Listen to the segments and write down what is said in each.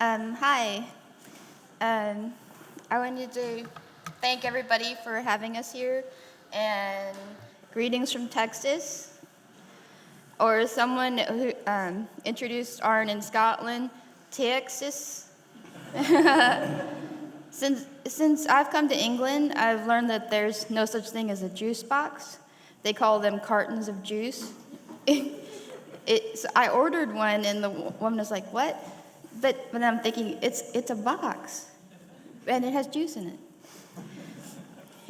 Hi. I wanted to thank everybody for having us here, and greetings from Texas. Or someone who introduced Aron in Scotland, Texas. Since I've come to England, I've learned that there's no such thing as a juice box. They call them cartons of juice. I ordered one, and the woman was like, "What?" But I'm thinking, it's a box, and it has juice in it.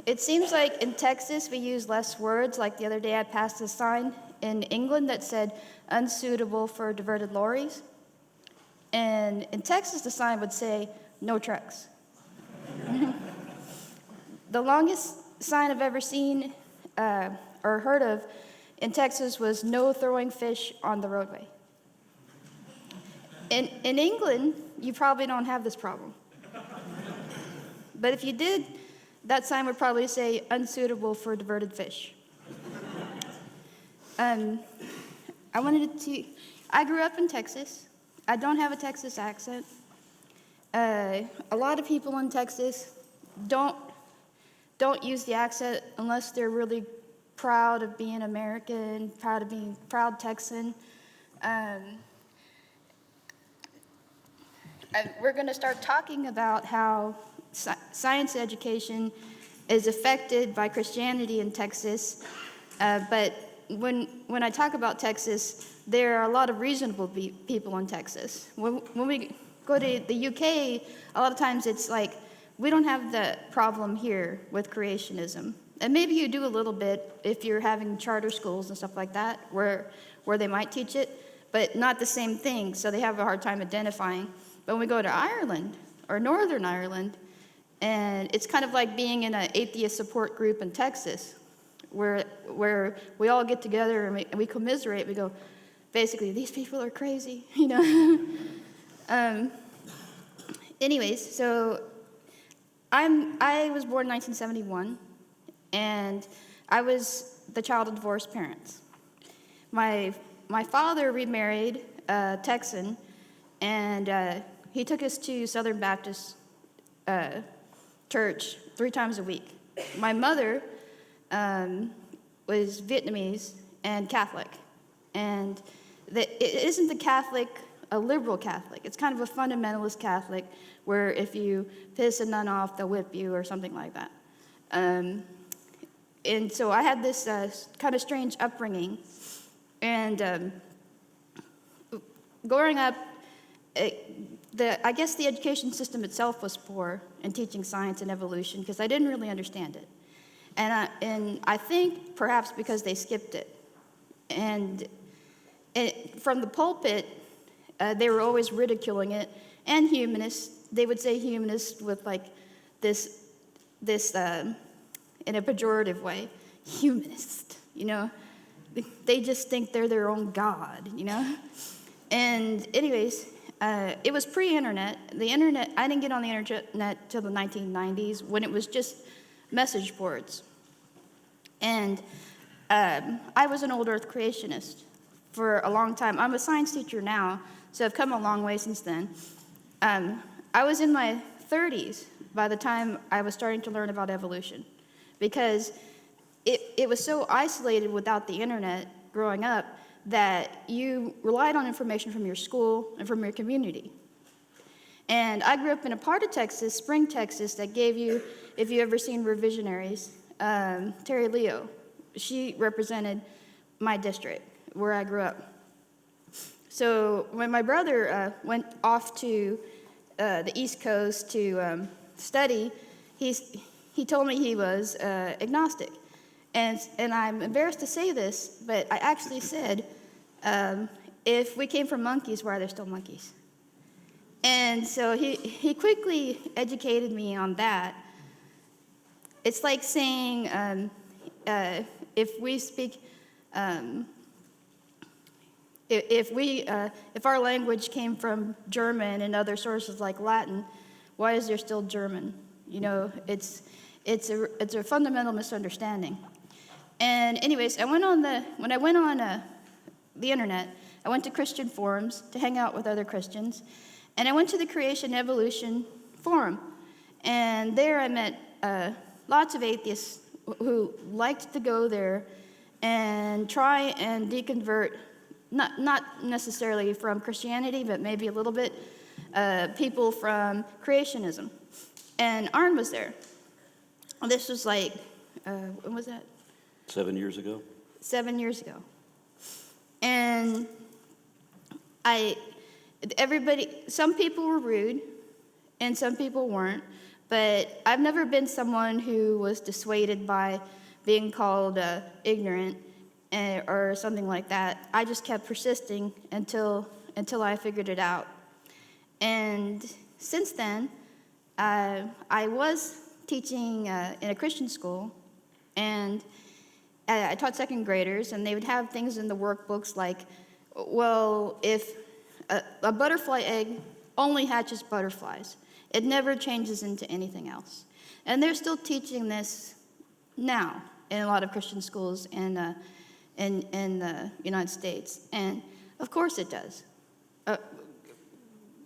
It seems like in Texas we use less words. Like the other day I passed a sign in England that said unsuitable for diverted lorries. And in Texas the sign would say no trucks. The longest sign I've ever seen or heard of in Texas was no throwing fish on the roadway. In England, you probably don't have this problem. But if you did, that sign would probably say unsuitable for diverted fish. I grew up in Texas. I don't have a Texas accent. A lot of people in Texas don't use the accent unless they're really proud of being American, proud of being proud Texan. We're going to start talking about how science education is affected by Christianity in Texas, but when I talk about Texas, there are a lot of reasonable people in Texas. When we go to the UK, a lot of times it's like, we don't have the problem here with creationism. And maybe you do a little bit if you're having charter schools and stuff like that, where they might teach it, but not the same thing, so they have a hard time identifying. But when we go to Ireland, or Northern Ireland, and it's kind of like being in an atheist support group in Texas, where we all get together and we commiserate. We go, basically, these people are crazy, you know. Anyways, so I was born in 1971, and I was the child of divorced parents. My father remarried a Texan, and he took us to Southern Baptist church 3 times a week. My mother was Vietnamese and Catholic, and it isn't the Catholic a liberal Catholic. It's kind of a fundamentalist Catholic, where if you piss a nun off, they'll whip you or something like that. And so I had this kind of strange upbringing, and growing up, I guess the education system itself was poor in teaching science and evolution, because I didn't really understand it. And I think perhaps because they skipped it. And from the pulpit, they were always ridiculing it. And humanists, they would say humanist with like this in a pejorative way, humanist, you know. They just think they're their own god, you know. And anyways, it was pre-internet. The internet, I didn't get on the internet till the 1990s, when it was just message boards. And I was an old earth creationist for a long time. I'm a science teacher now, so I've come a long way since then. I was in my 30s by the time I was starting to learn about evolution, because it was so isolated without the internet growing up that you relied on information from your school and from your community. And I grew up in a part of Texas, Spring, Texas, that gave you, if you ever seen Revisionaries, Terry Leo. She represented my district where I grew up. So when my brother went off to the East Coast to study, he told me he was agnostic. And I'm embarrassed to say this, but I actually said, if we came from monkeys, why are there still monkeys? And so he quickly educated me on that. It's like saying, if we speak, if our language came from German and other sources like Latin, why is there still German? You know, it's a fundamental misunderstanding. And anyways, when I went on the internet, I went to Christian forums to hang out with other Christians, And I went to the Creation Evolution Forum, and there I met lots of atheists who liked to go there and try and deconvert, not necessarily from Christianity, but maybe a little bit, people from creationism. And Aron was there. This was like, when was that? 7 years ago? 7 years ago. And some people were rude and some people weren't, but I've never been someone who was dissuaded by being called ignorant or something like that. I just kept persisting until I figured it out. And since then, I was teaching in a Christian school, and I taught second graders, and they would have things in the workbooks like, well, if a butterfly egg only hatches butterflies, it never changes into anything else. And they're still teaching this now in a lot of Christian schools in the United States. And of course it does.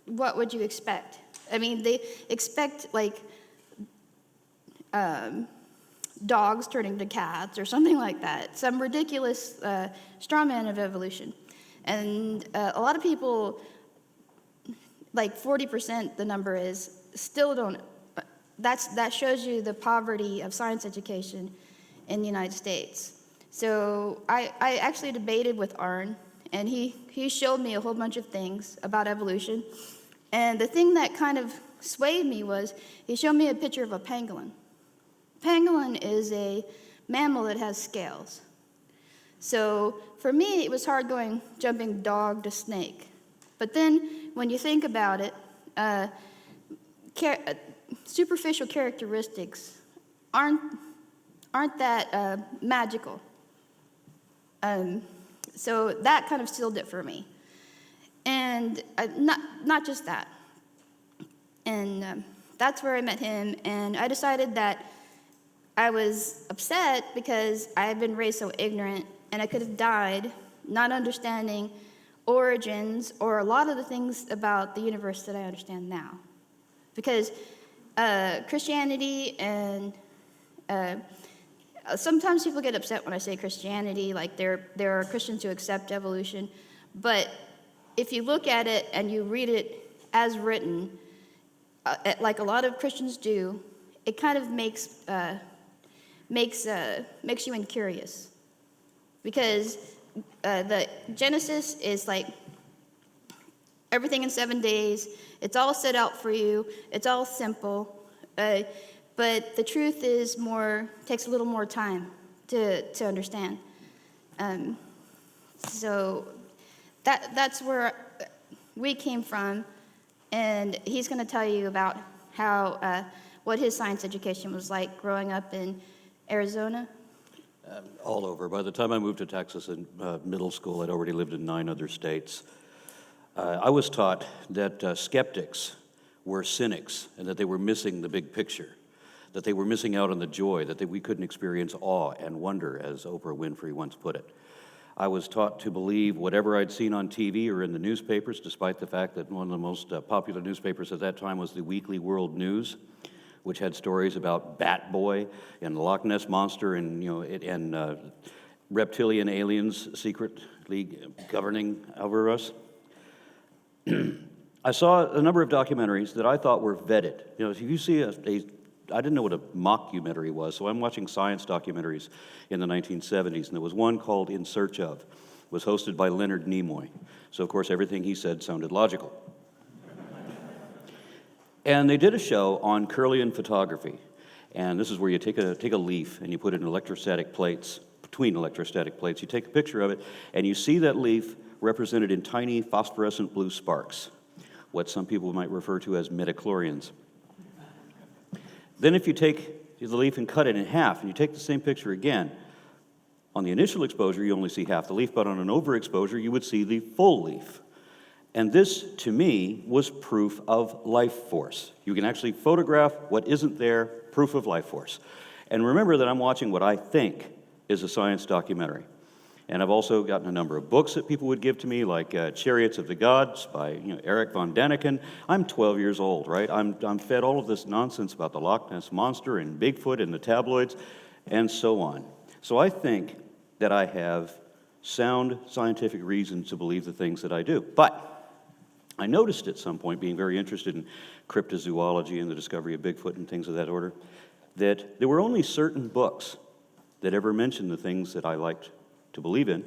What would you expect? I mean, they expect like dogs turning to cats or something like that, some ridiculous straw man of evolution. And a lot of people, like 40%, the number is, still don't. That shows you the poverty of science education in the United States. So I actually debated with Aron, and he showed me a whole bunch of things about evolution. And the thing that kind of swayed me was he showed me a picture of a pangolin. Pangolin is a mammal that has scales. So for me, it was hard going jumping dog to snake. But then when you think about it, superficial characteristics aren't that magical. So that kind of sealed it for me. And not just that. And that's where I met him, and I decided that I was upset because I had been raised so ignorant, and I could have died not understanding origins or a lot of the things about the universe that I understand now. Because Christianity and sometimes people get upset when I say Christianity, like there are Christians who accept evolution, but if you look at it and you read it as written, like a lot of Christians do, it kind of makes you incurious. Because the Genesis is like everything in 7 days. It's all set out for you. It's all simple. But the truth is takes a little more time to understand. So that's where we came from. And he's going to tell you about how what his science education was like growing up in Arizona. All over. By the time I moved to Texas in middle school, I'd already lived in 9 other states. I was taught that skeptics were cynics and that they were missing the big picture, that they were missing out on the joy, that we couldn't experience awe and wonder, as Oprah Winfrey once put it. I was taught to believe whatever I'd seen on TV or in the newspapers, despite the fact that one of the most popular newspapers at that time was the Weekly World News, which had stories about Bat Boy and the Loch Ness Monster and reptilian aliens secretly governing over us. I saw a number of documentaries that I thought were vetted. You know, if you see I didn't know what a mockumentary was, so I'm watching science documentaries in the 1970s, and there was one called In Search Of. It was hosted by Leonard Nimoy. So, of course, everything he said sounded logical. And they did a show on Kirlian photography. And this is where you take a leaf and you put it in electrostatic plates, between electrostatic plates. You take a picture of it, and you see that leaf represented in tiny phosphorescent blue sparks, what some people might refer to as midichlorians. Then if you take the leaf and cut it in half, and you take the same picture again, on the initial exposure, you only see half the leaf, but on an overexposure, you would see the full leaf. And this, to me, was proof of life force. You can actually photograph what isn't there, proof of life force. And remember that I'm watching what I think is a science documentary. And I've also gotten a number of books that people would give to me, like Chariots of the Gods by Eric von Daniken. I'm 12 years old, right? I'm fed all of this nonsense about the Loch Ness Monster and Bigfoot and the tabloids and so on. So I think that I have sound scientific reason to believe the things that I do. But I noticed at some point, being very interested in cryptozoology and the discovery of Bigfoot and things of that order, that there were only certain books that ever mentioned the things that I liked to believe in,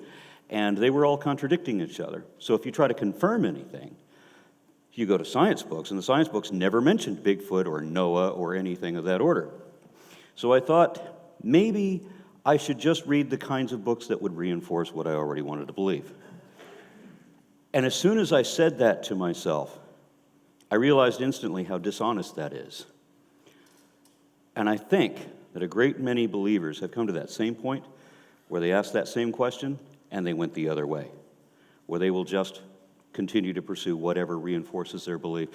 and they were all contradicting each other. So if you try to confirm anything, you go to science books, and the science books never mentioned Bigfoot or Noah or anything of that order. So I thought maybe I should just read the kinds of books that would reinforce what I already wanted to believe. And as soon as I said that to myself, I realized instantly how dishonest that is. And I think that a great many believers have come to that same point where they ask that same question and they went the other way, where they will just continue to pursue whatever reinforces their belief.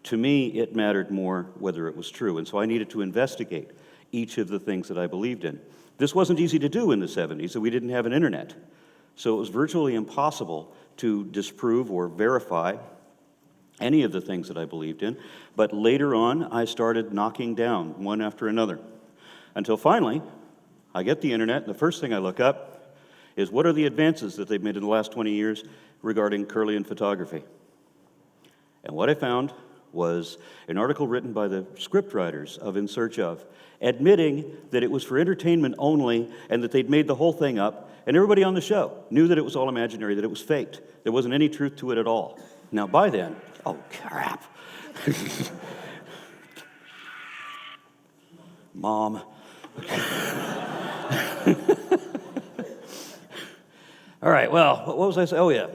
To me, it mattered more whether it was true, and so I needed to investigate each of the things that I believed in. This wasn't easy to do in the 70s, so we didn't have an internet. So it was virtually impossible to disprove or verify any of the things that I believed in, but later on, I started knocking down one after another, until finally, I get the internet, and the first thing I look up is what are the advances that they've made in the last 20 years regarding Kirlian photography. And what I found was an article written by the scriptwriters of In Search Of, admitting that it was for entertainment only and that they'd made the whole thing up, and everybody on the show knew that it was all imaginary, that it was faked. There wasn't any truth to it at all. Now, by then, oh, crap. Mom. All right, well, what was I saying? Oh, yeah.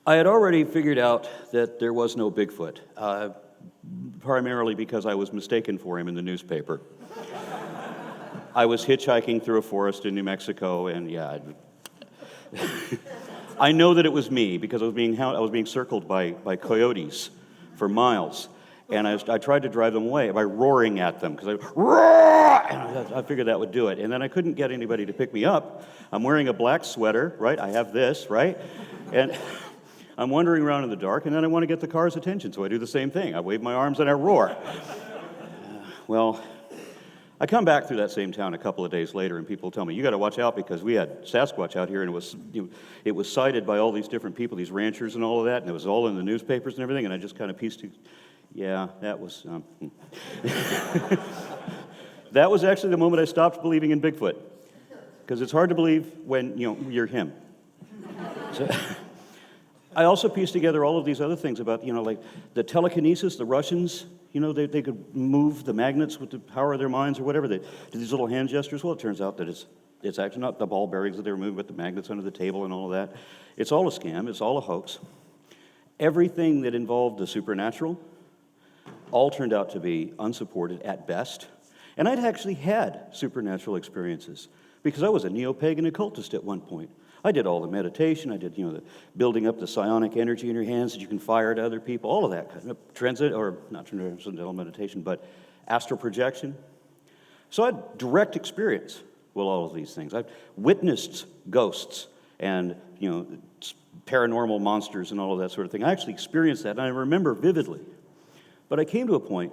I had already figured out that there was no Bigfoot, primarily because I was mistaken for him in the newspaper. I was hitchhiking through a forest in New Mexico, and yeah, I know that it was me because I was being circled by coyotes for miles. And I tried to drive them away by roaring at them, because I figured that would do it. And then I couldn't get anybody to pick me up. I'm wearing a black sweater, right? I have this, right? And I'm wandering around in the dark, and then I want to get the car's attention, so I do the same thing. I wave my arms and I roar. Well, I come back through that same town a couple of days later, and people tell me, you got to watch out because we had Sasquatch out here, and it was cited by all these different people, these ranchers and all of that, and it was all in the newspapers and everything, and I just kind of pieced it. Yeah, that was... That was actually the moment I stopped believing in Bigfoot, because it's hard to believe when, you're him. So, I also pieced together all of these other things about, like the telekinesis, the Russians, they could move the magnets with the power of their minds or whatever. They did these little hand gestures. Well, it turns out that it's actually not the ball bearings that they were moving, but the magnets under the table and all of that. It's all a scam. It's all a hoax. Everything that involved the supernatural all turned out to be unsupported at best. And I'd actually had supernatural experiences because I was a neo-pagan occultist at one point. I did all the meditation. I did, the building up the psionic energy in your hands that you can fire to other people, all of that kind of not transcendental meditation, but astral projection. So I had direct experience with all of these things. I've witnessed ghosts and, paranormal monsters and all of that sort of thing. I actually experienced that, and I remember vividly. But I came to a point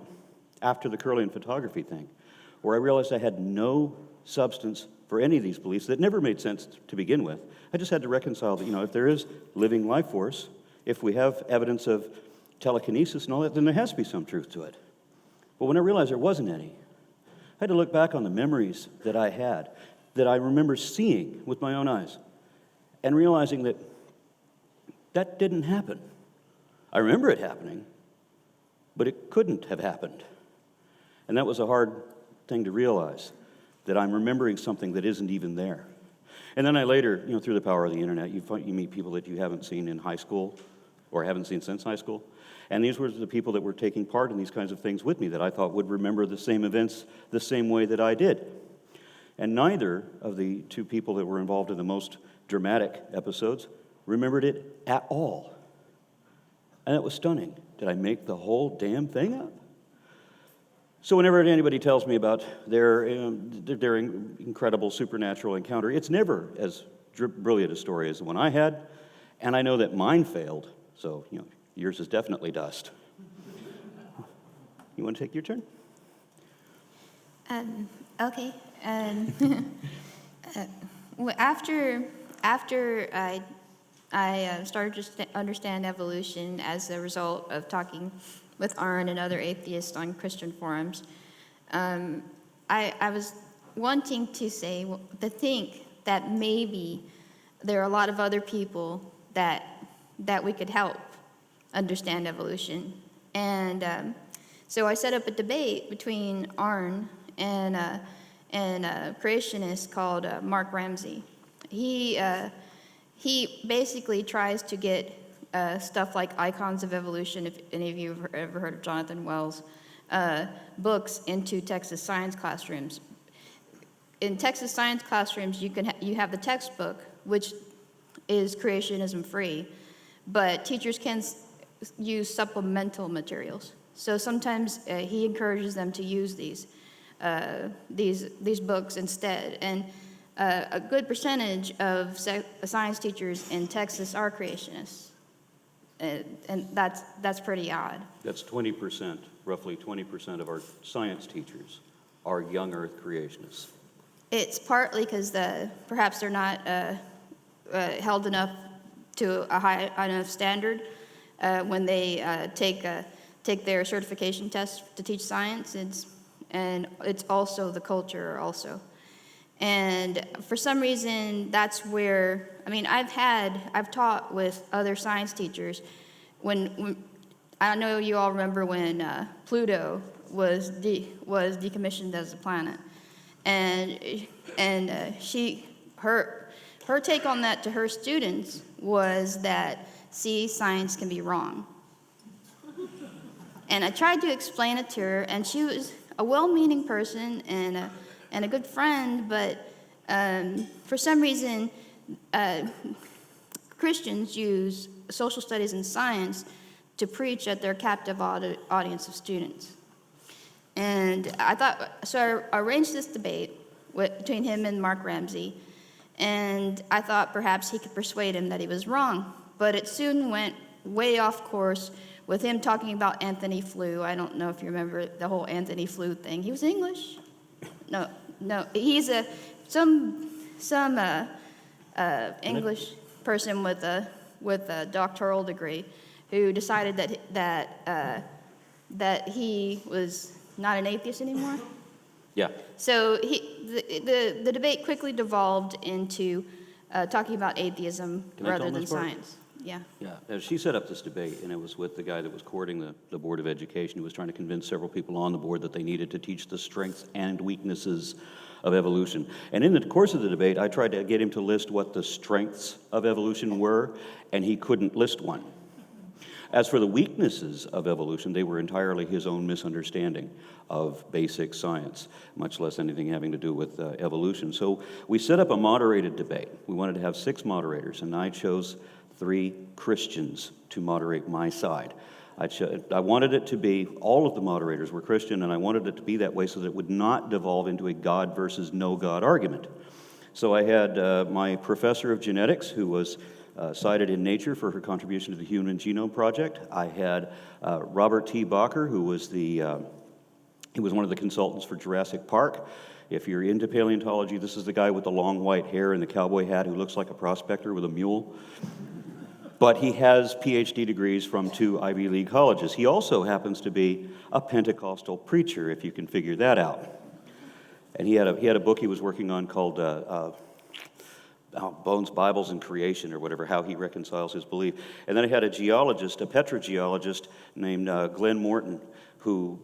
after the Kirlian photography thing where I realized I had no substance for any of these beliefs that never made sense to begin with. I just had to reconcile that, if there is living life force, if we have evidence of telekinesis and all that, then there has to be some truth to it. But when I realized there wasn't any, I had to look back on the memories that I had, that I remember seeing with my own eyes, and realizing that that didn't happen. I remember it happening, but it couldn't have happened. And that was a hard thing to realize, that I'm remembering something that isn't even there. And then I later, through the power of the internet, you meet people that you haven't seen in high school or haven't seen since high school. And these were the people that were taking part in these kinds of things with me that I thought would remember the same events the same way that I did. And neither of the two people that were involved in the most dramatic episodes remembered it at all. And it was stunning. Did I make the whole damn thing up? So whenever anybody tells me about their incredible supernatural encounter, it's never as brilliant a story as the one I had, and I know that mine failed, so yours is definitely dust. You want to take your turn? Okay. After I started to understand evolution as a result of talking with Aron and other atheists on Christian forums, I was wanting to think that maybe there are a lot of other people that we could help understand evolution. And so I set up a debate between Aron and a creationist called Mark Ramsey. He basically tries to get stuff like Icons of Evolution, if any of you have ever heard of Jonathan Wells, books into Texas science classrooms. In Texas science classrooms, you have the textbook, which is creationism free, but teachers can use supplemental materials. So sometimes he encourages them to use these books instead. And a good percentage of science teachers in Texas are creationists. And that's pretty odd. That's 20%, roughly 20% of our science teachers are young Earth creationists. It's partly because perhaps they're not held enough to a high enough standard when they take their certification test to teach science. And it's also the culture also. And for some reason, that's where, I've taught with other science teachers when I know you all remember when Pluto was decommissioned as a planet. And her take on that to her students was that, see, science can be wrong. And I tried to explain it to her, and she was a well-meaning person and a good friend, but for some reason, Christians use social studies and science to preach at their captive audience of students. And I arranged this debate between him and Mark Ramsey, and I thought perhaps he could persuade him that he was wrong. But it soon went way off course with him talking about Anthony Flew. I don't know if you remember the whole Anthony Flew thing. He was English. No, he's some English person with a doctoral degree who decided that he was not an atheist anymore. Yeah. So the debate quickly devolved into talking about atheism rather than science. Yeah. Yeah. She set up this debate, and it was with the guy that was courting the Board of Education, who was trying to convince several people on the board that they needed to teach the strengths and weaknesses of evolution. And in the course of the debate, I tried to get him to list what the strengths of evolution were, and he couldn't list one. As for the weaknesses of evolution, they were entirely his own misunderstanding of basic science, much less anything having to do with evolution. So we set up a moderated debate. We wanted to have 6 moderators, and I chose 3 Christians to moderate my side. I wanted it to be, all of the moderators were Christian, and I wanted it to be that way so that it would not devolve into a God versus no God argument. So I had my professor of genetics, who was cited in Nature for her contribution to the Human Genome Project. I had Robert T. Bacher, who was he was one of the consultants for Jurassic Park. If you're into paleontology, this is the guy with the long white hair and the cowboy hat who looks like a prospector with a mule. But he has PhD degrees from 2 Ivy League colleges. He also happens to be a Pentecostal preacher, if you can figure that out. And he had a book he was working on called Bones, Bibles, and Creation, or whatever, how he reconciles his belief. And then I had a geologist, a petrogeologist named Glenn Morton, who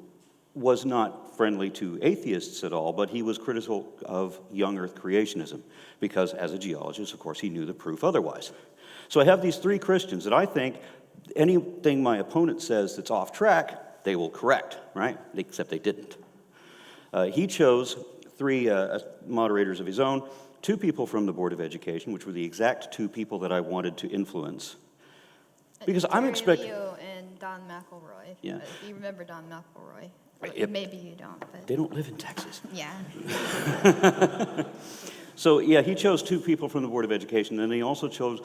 was not friendly to atheists at all, but he was critical of young Earth creationism, because as a geologist, of course, he knew the proof otherwise. So I have these 3 Christians that I think anything my opponent says that's off track, they will correct, right? Except they didn't. He chose 3 moderators of his own, 2 people from the Board of Education, which were the exact 2 people that I wanted to influence. Because I'm expecting... Leo and Don McElroy. Yeah. If you remember Don McElroy. Maybe you don't, but They don't live in Texas. yeah. So, yeah, he chose 2 people from the Board of Education, and he also chose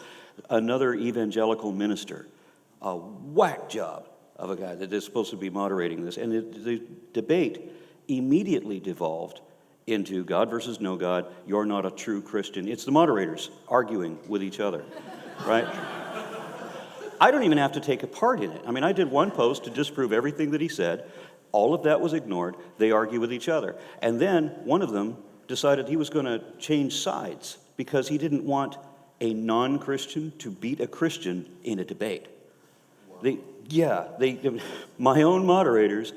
another evangelical minister, a whack job of a guy that is supposed to be moderating this. And the debate immediately devolved into God versus no God, you're not a true Christian. It's the moderators arguing with each other, right? I don't even have to take a part in it. I mean, I did one post to disprove everything that he said. All of that was ignored. They argue with each other. And then one of them decided he was going to change sides because he didn't want a non-Christian to beat a Christian in a debate. My own moderators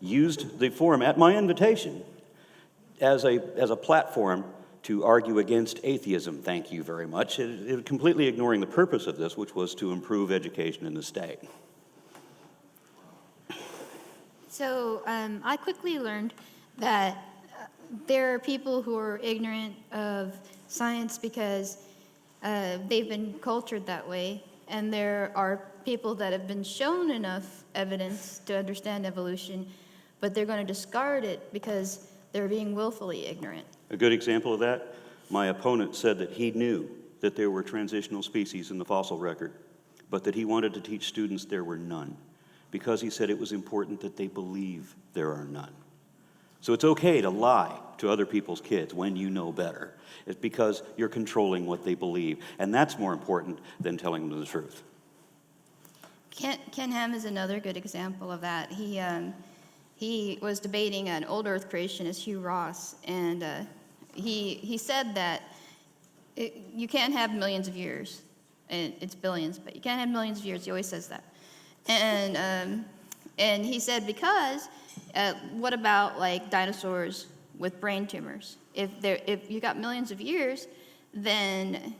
used the forum at my invitation as a platform to argue against atheism. Thank you very much. It completely ignoring the purpose of this, which was to improve education in the state. So I quickly learned that there are people who are ignorant of science because they've been cultured that way, and there are people that have been shown enough evidence to understand evolution, but they're going to discard it because they're being willfully ignorant. A good example of that, my opponent said that he knew that there were transitional species in the fossil record, but that he wanted to teach students there were none, because he said it was important that they believe there are none. So it's okay to lie to other people's kids when you know better. It's because you're controlling what they believe, and that's more important than telling them the truth. Ken Ham is another good example of that. He was debating an old Earth creationist, Hugh Ross, and he said that you can't have millions of years, and it's billions, but you can't have millions of years. He always says that, and he said because what about like dinosaurs with brain tumors? If you got millions of years, then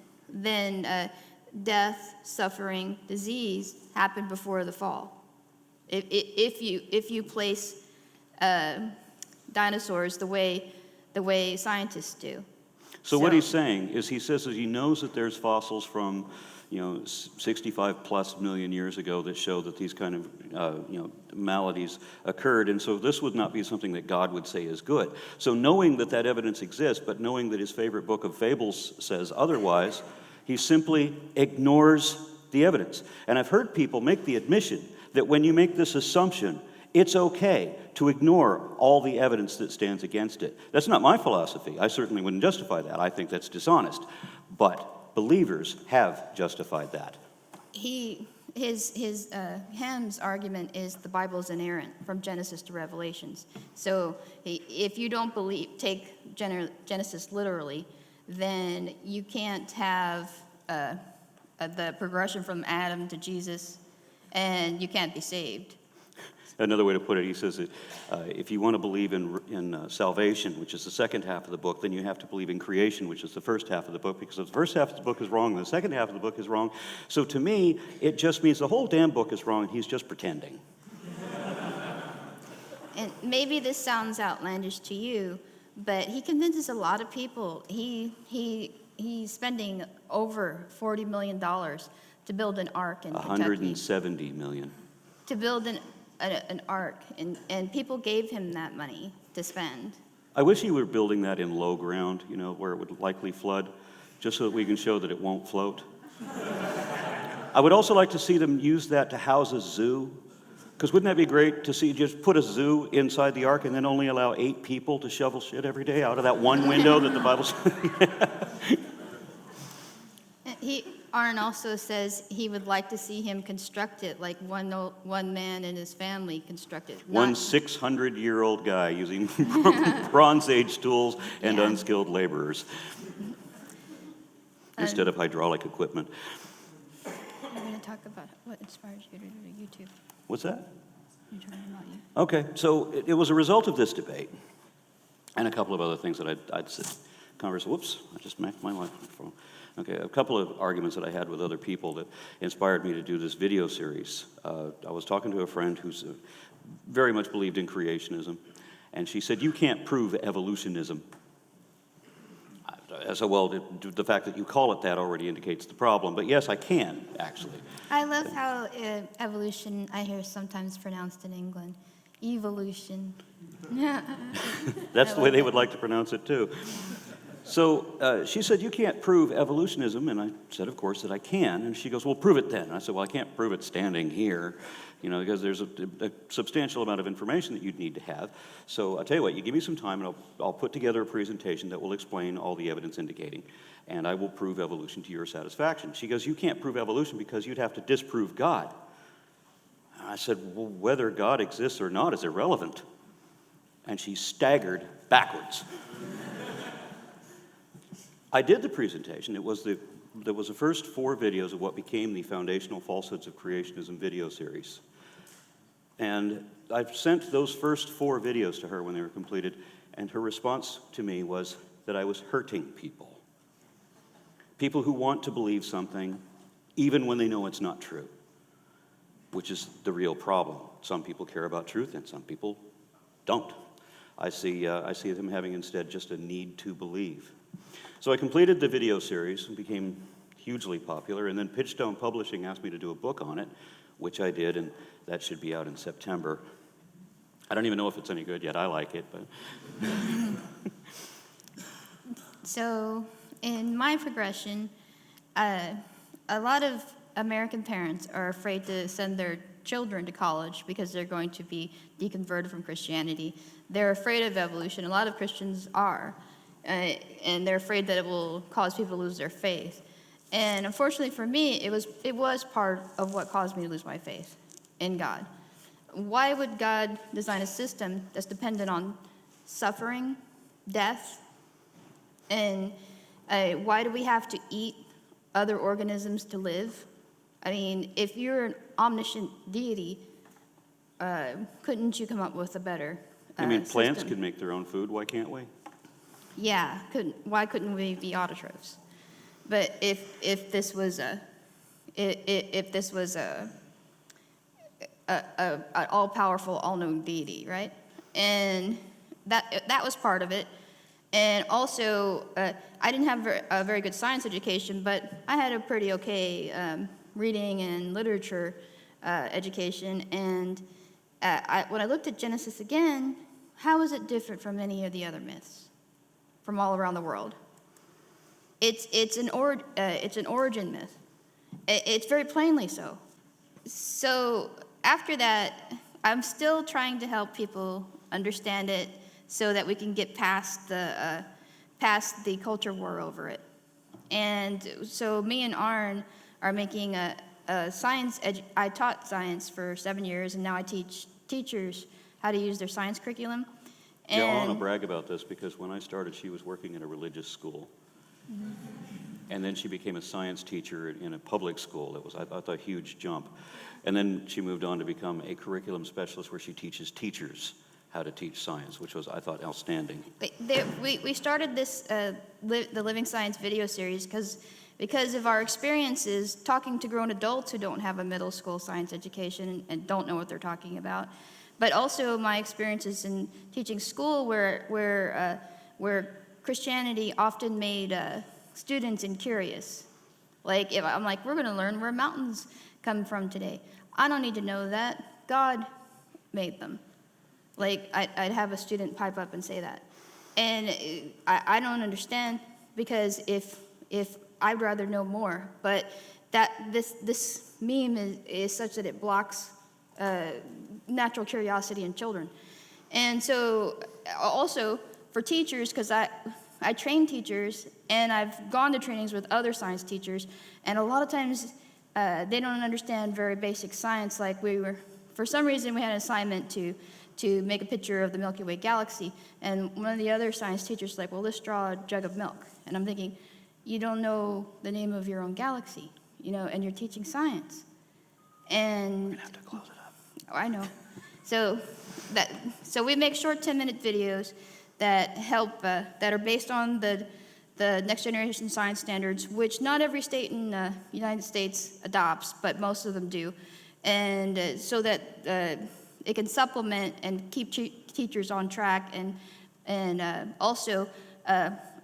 death, suffering, disease happened before the fall. If you place dinosaurs the way scientists do. So what he's saying is he says that he knows that there's fossils from 65 plus million years ago that show that these kind of maladies occurred, and so this would not be something that God would say is good. So knowing that that evidence exists, but knowing that his favorite book of fables says otherwise, he simply ignores the evidence. And I've heard people make the admission that when you make this assumption, it's okay to ignore all the evidence that stands against it. That's not my philosophy. I certainly wouldn't justify that. I think that's dishonest. But believers have justified that. Ham's argument is the Bible is inerrant from Genesis to Revelations. So if you don't take Genesis literally, then you can't have the progression from Adam to Jesus, and you can't be saved. Another way to put it, he says that if you want to believe in salvation, which is the second half of the book, then you have to believe in creation, which is the first half of the book, because if the first half of the book is wrong, the second half of the book is wrong. So to me, it just means the whole damn book is wrong, and he's just pretending. And maybe this sounds outlandish to you, but he convinces a lot of people. He's spending over $40 million to build an ark in Kentucky. 170 million. To build an ark, and people gave him that money to spend. I wish he were building that in low ground, where it would likely flood, just so that we can show that it won't float. I would also like to see them use that to house a zoo, because wouldn't that be great to see just put a zoo inside the ark and then only allow 8 people to shovel shit every day out of that one window that the Bible says? Aron also says he would like to see him construct it, like one man and his family construct it. One 600-year-old guy using Bronze Age tools and unskilled laborers instead of hydraulic equipment. I'm going to talk about what inspires you to do YouTube. What's that? You're talking about you. Okay, so it was a result of this debate and a couple of other things that I'd said. Whoops, I just smacked my microphone. Okay, a couple of arguments that I had with other people that inspired me to do this video series. I was talking to a friend who's very much believed in creationism, and she said, "You can't prove evolutionism." I said, "Well, the fact that you call it that already indicates the problem." But yes, I can, actually. I love how evolution, I hear sometimes pronounced in England. Evolution. That's the way they would like to pronounce it, too. So she said, you can't prove evolutionism. And I said, of course, that I can. And she goes, well, prove it then. And I said, well, I can't prove it standing here, because there's a substantial amount of information that you'd need to have. So I'll tell you what, you give me some time, and I'll put together a presentation that will explain all the evidence indicating, and I will prove evolution to your satisfaction. She goes, you can't prove evolution because you'd have to disprove God. And I said, well, whether God exists or not is irrelevant. And she staggered backwards. I did the presentation. There was the first 4 videos of what became the Foundational Falsehoods of Creationism video series. And I sent those first 4 videos to her when they were completed, and her response to me was that I was hurting people. People who want to believe something even when they know it's not true, which is the real problem. Some people care about truth and some people don't. I see them having instead just a need to believe. So I completed the video series and became hugely popular, and then Pitchstone Publishing asked me to do a book on it, which I did, and that should be out in September. I don't even know if it's any good yet. I like it, but... So in my progression, a lot of American parents are afraid to send their children to college because they're going to be deconverted from Christianity. They're afraid of evolution. A lot of Christians are. And they're afraid that it will cause people to lose their faith. And unfortunately for me, it was part of what caused me to lose my faith in God. Why would God design a system that's dependent on suffering, death, and why do we have to eat other organisms to live? I mean, if you're an omniscient deity, couldn't you come up with a better You mean plants system? can make their own food? Why can't we? Yeah, why couldn't we be autotrophs? But if this was an all-powerful, all-knowing deity, right? And that was part of it. And also, I didn't have a very good science education, but I had a pretty okay reading and literature education. And when I looked at Genesis again, how is it different from any of the other myths from all around the world? It's an origin myth. It's very plainly so. So after that, I'm still trying to help people understand it so that we can get past the culture war over it. And so me and Aron are making a science. I taught science for 7 years, and now I teach teachers how to use their science curriculum. Yeah, I want to brag about this because when I started, she was working in a religious school. Mm-hmm. And then she became a science teacher in a public school. It was, I thought, a huge jump. And then she moved on to become a curriculum specialist where she teaches teachers how to teach science, which was, I thought, outstanding. We started this, the Living Science video series because of our experiences talking to grown adults who don't have a middle school science education and don't know what they're talking about. But also my experiences in teaching school where Christianity often made students incurious. Like, if I'm like, we're going to learn where mountains come from today. I don't need to know that. God made them. Like, I'd have a student pipe up and say that. And I don't understand, because if I'd rather know more. But this meme is such that it blocks natural curiosity in children. And so also for teachers, because I train teachers, and I've gone to trainings with other science teachers, and a lot of times they don't understand very basic science. Like, for some reason, we had an assignment to make a picture of the Milky Way galaxy, and one of the other science teachers was like, well, let's draw a jug of milk. And I'm thinking, you don't know the name of your own galaxy, and you're teaching science. And We're gonna have to close it up. Oh, I know. So we make short 10-minute videos that help, that are based on the next generation science standards, which not every state in the United States adopts, but most of them do. And so that it can supplement and keep teachers on track, and also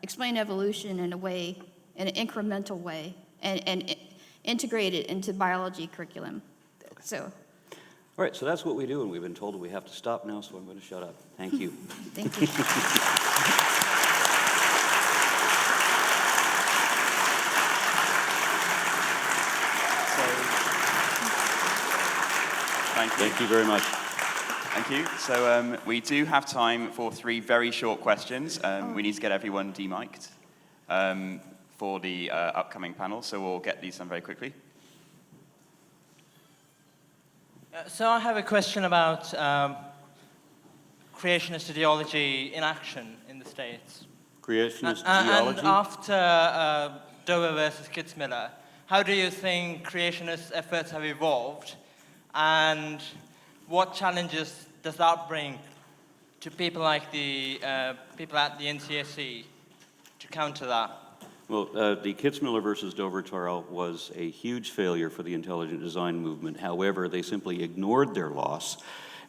explain evolution in an incremental way, and integrate it into biology curriculum. So All right, so that's what we do, and we've been told that we have to stop now, so I'm going to shut up. Thank you. Thank you. Thank you very much. Thank you. So we do have time for 3 very short questions. We need to get everyone demiked for the upcoming panel, so we'll get these done very quickly. So I have a question about creationist ideology in action in the States. Creationist And geology? after Dover versus Kitzmiller, how do you think creationist efforts have evolved? And what challenges does that bring to people like the people at the NCSC to counter that? Well, the Kitzmiller versus Dover trial was a huge failure for the intelligent design movement. However, they simply ignored their loss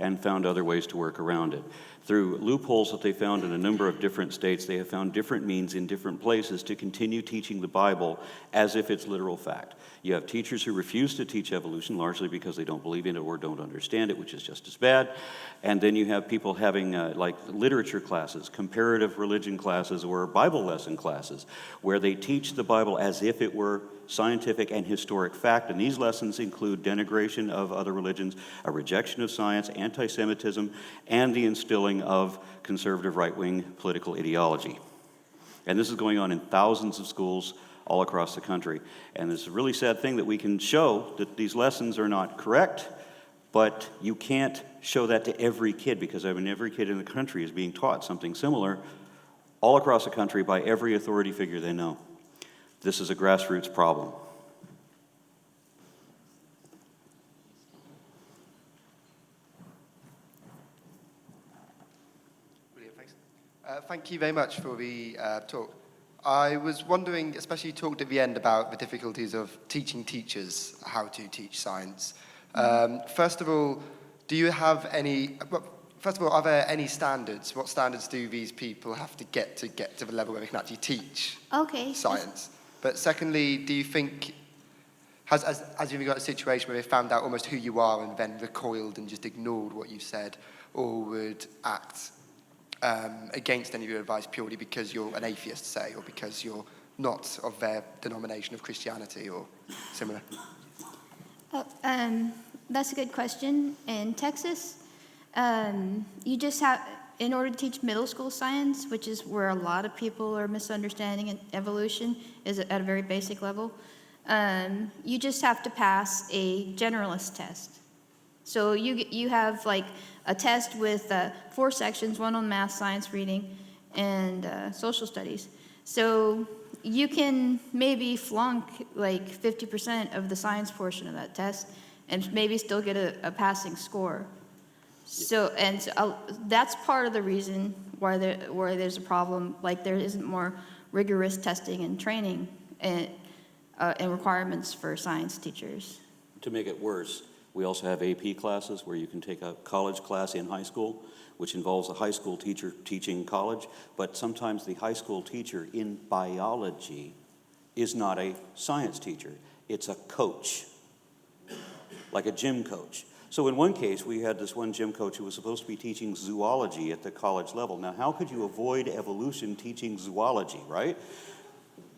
and found other ways to work around it. Through loopholes that they found in a number of different states, they have found different means in different places to continue teaching the Bible as if it's literal fact. You have teachers who refuse to teach evolution, largely because they don't believe in it or don't understand it, which is just as bad. And then you have people having like literature classes, comparative religion classes, or Bible lesson classes, where they teach the Bible as if it were scientific and historic fact. And these lessons include denigration of other religions, a rejection of science, anti-Semitism, and the instilling of conservative right-wing political ideology. And this is going on in thousands of schools all across the country. And it's a really sad thing that we can show that these lessons are not correct, but you can't show that to every kid, because I mean every kid in the country is being taught something similar all across the country by every authority figure they know. This is a grassroots problem. Brilliant, thanks. Thank you very much for the talk. I was wondering, especially you talked at the end about the difficulties of teaching teachers how to teach science. First of all, do you have any, first of all, are there any standards? What standards do these people have to get to the level where they can actually teach science? But secondly, do you think, as you've got a situation where they found out almost who you are and then recoiled and just ignored what you said, or would act against any of your advice purely because you're an atheist, say, or because you're not of their denomination of Christianity or similar? That's a good question. In Texas, you just have, in order to teach middle school science, which is where a lot of people are misunderstanding evolution, is at a very basic level, you just have to pass a generalist test. So you have like a test with 4 sections, one on math, science, reading, and social studies. So you can maybe flunk like 50% of the science portion of that test and maybe still get a passing score. So that's part of the reason why there's a problem. Like there isn't more rigorous testing and training and requirements for science teachers. To make it worse, we also have AP classes where you can take a college class in high school, which involves a high school teacher teaching college, but sometimes the high school teacher in biology is not a science teacher. It's a coach, like a gym coach. So in one case, we had this one gym coach who was supposed to be teaching zoology at the college level. Now, how could you avoid evolution teaching zoology, right?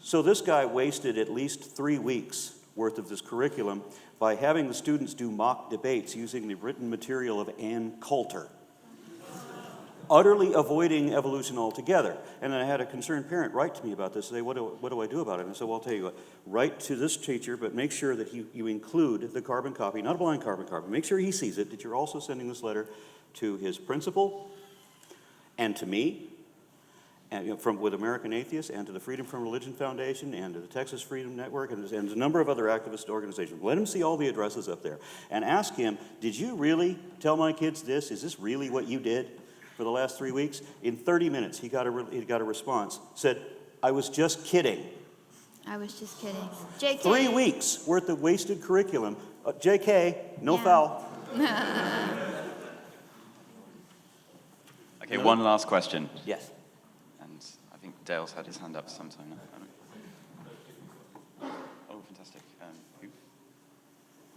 So this guy wasted at least 3 weeks worth of this curriculum by having the students do mock debates using the written material of Ann Coulter, utterly avoiding evolution altogether. And then I had a concerned parent write to me about this, say, what do I do about it? And I said, well, I'll tell you what, write to this teacher, but make sure that you include the carbon copy, not a blind carbon copy. Make sure he sees it, that you're also sending this letter to his principal and to me, and with American Atheists, and to the Freedom from Religion Foundation, and to the Texas Freedom Network, and a number of other activist organizations. Let him see all the addresses up there, and ask him, did you really tell my kids this? Is this really what you did for the last 3 weeks? In 30 minutes, he got a response, said, I was just kidding. I was just kidding. JK. 3 weeks worth of wasted curriculum. JK, no foul. Okay, one last question. Yes. I think Dale's had his hand up sometime now. Oh, fantastic.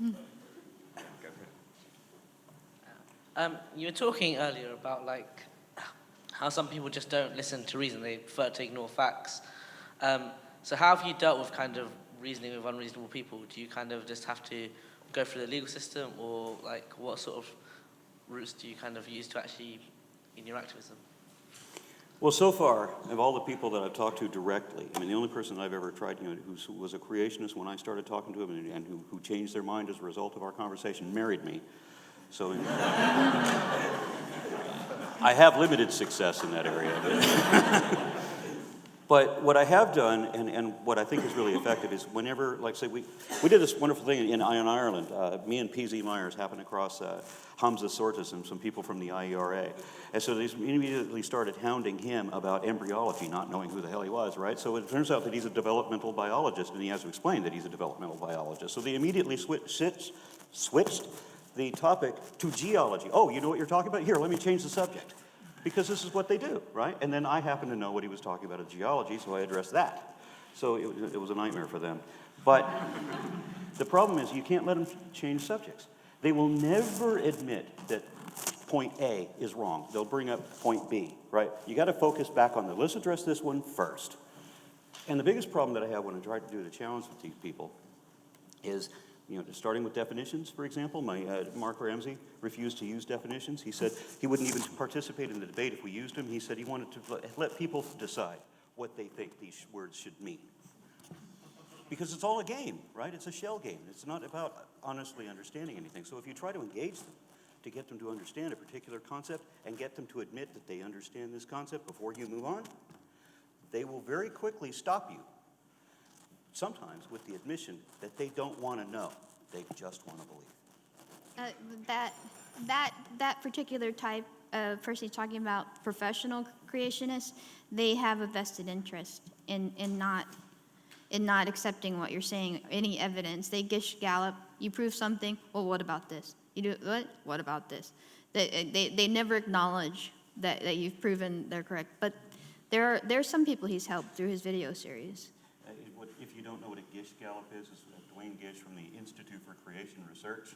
Who? Go for it. You were talking earlier about like how some people just don't listen to reason; they prefer to ignore facts. So how have you dealt with kind of reasoning with unreasonable people? Do you kind of just have to go through the legal system, or like what sort of routes do you kind of use to actually in your activism? Well, so far, of all the people that I've talked to directly, I mean, the only person I've ever tried, who was a creationist when I started talking to him and who changed their mind as a result of our conversation, married me. So I have limited success in that area. But what I have done, and what I think is really effective, is whenever, like say, we did this wonderful thing in Ireland. Me and P.Z. Myers happened across Hamza Sortis and some people from the IERA. And so they immediately started hounding him about embryology, not knowing who the hell he was, right? So it turns out that he's a developmental biologist, and he has to explain that he's a developmental biologist. So they immediately switched the topic to geology. Oh, you know what you're talking about? Here, let me change the subject. Because this is what they do, right? And then I happen to know what he was talking about in geology, so I addressed that. So it was a nightmare for them. But the problem is you can't let them change subjects. They will never admit that point A is wrong. They'll bring up point B, right? You got to focus back on let's address this one first. And the biggest problem that I have when I try to do the challenge with these people is, starting with definitions, for example, Mark Ramsey refused to use definitions. He said he wouldn't even participate in the debate if we used them. He said he wanted to let people decide what they think these words should mean. Because it's all a game, right? It's a shell game. It's not about honestly understanding anything. So if you try to engage them to get them to understand a particular concept and get them to admit that they understand this concept before you move on, they will very quickly stop you. Sometimes with the admission that they don't want to know, they just want to believe. That particular type of person you're talking about, professional creationists, they have a vested interest in not accepting what you're saying, any evidence. They gish gallop. You prove something. Well, what about this? You do what? What about this? They never acknowledge that you've proven they're correct. But there are some people he's helped through his video series. If you don't know what a gish gallop is Dwayne Gish from the Institute for Creation Research.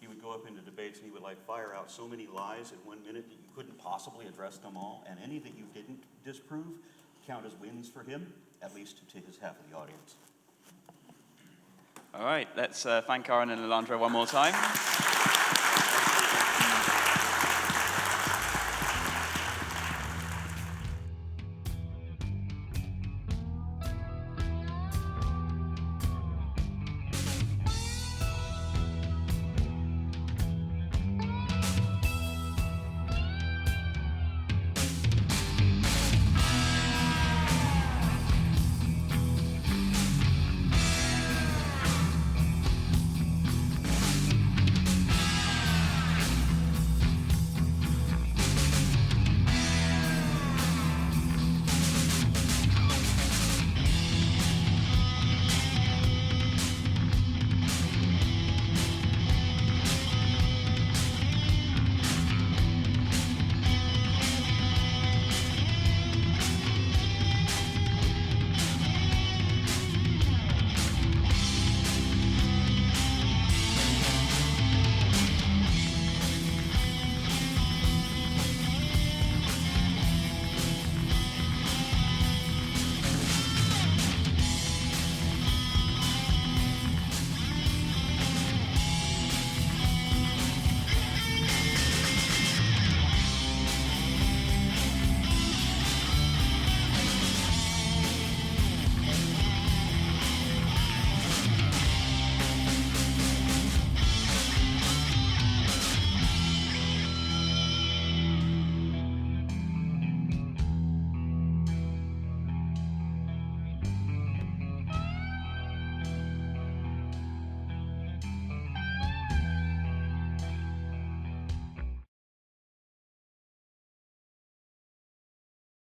He would go up into debates and he would fire out so many lies in 1 minute that you couldn't possibly address them all, and any that you didn't disprove count as wins for him, at least to his half of the audience. All right, let's thank Aron and Lilandra one more time.